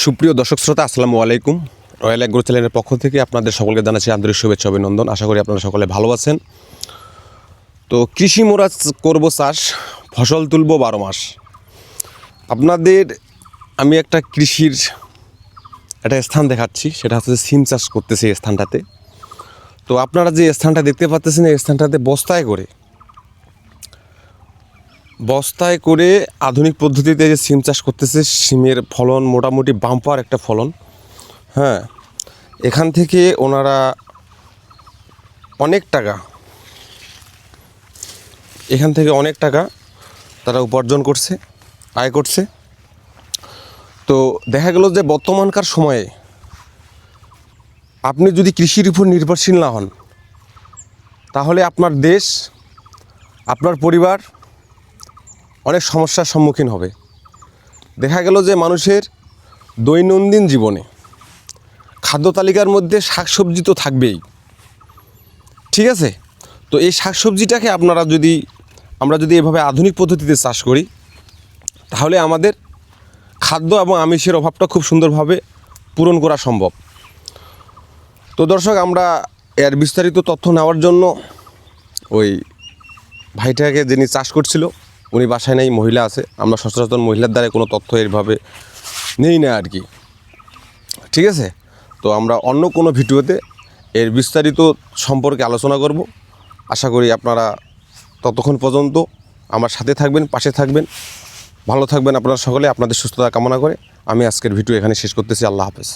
সুপ্রিয় দর্শক শ্রোতা, আসসালামু আলাইকুম। রয়্যাল এগ্রো চ্যানেলের পক্ষ থেকে আপনাদের সকলকে জানাচ্ছি আন্তরিক শুভেচ্ছা অভিনন্দন। আশা করি আপনারা সকলে ভালো আছেন। তো কৃষি মোরা করবো চাষ, ফসল তুলবো 12 মাস। আপনাদের আমি একটা কৃষির একটা স্থান দেখাচ্ছি, সেটা হচ্ছে সিম চাষ করতেছে এই স্থানটাতে। তো আপনারা যে স্থানটা দেখতে পাচ্ছেন, এই স্থানটাতে বস্তায় করে আধুনিক পদ্ধতিতে যে সিম চাষ করতেছে। সিমের ফলন মোটামুটি বাম্পার একটা ফলন। হ্যাঁ, এখান থেকে ওনারা অনেক টাকা তারা উপার্জন করছে, আয় করছে। তো দেখা গেল যে বর্তমানকার সময়ে আপনি যদি কৃষির উপর নির্ভরশীল না হন, তাহলে আপনার দেশ, আপনার পরিবার অনেক সমস্যার সম্মুখীন হবে। দেখা গেল যে মানুষের দৈনন্দিন জীবনে খাদ্য তালিকার মধ্যে শাকসবজি তো থাকবেই, ঠিক আছে? তো এই শাকসবজিটাকে আমরা যদি এভাবে আধুনিক পদ্ধতিতে চাষ করি, তাহলে আমাদের খাদ্য এবং আমিষের অভাবটা খুব সুন্দরভাবে পূরণ করা সম্ভব। তো দর্শক, আমরা এর বিস্তারিত তথ্য নেওয়ার জন্য ওই ভাইটাকে যিনি চাষ করছিল, উনি বাসায় নেই, মহিলা আছে। আমরা সচরাচর মহিলার দ্বারা কোনো তথ্য এইভাবে নেই না আর কি, ঠিক আছে? তো আমরা অন্য কোনো ভিডিওতে এর বিস্তারিত সম্পর্কে আলোচনা করব। আশা করি আপনারা ততক্ষণ পর্যন্ত আমার সাথে থাকবেন, পাশে থাকবেন, ভালো থাকবেন আপনারা সকলে। আপনাদের সুস্থতা কামনা করে আমি আজকের ভিডিও এখানে শেষ করতেছি। আল্লাহ হাফেজ।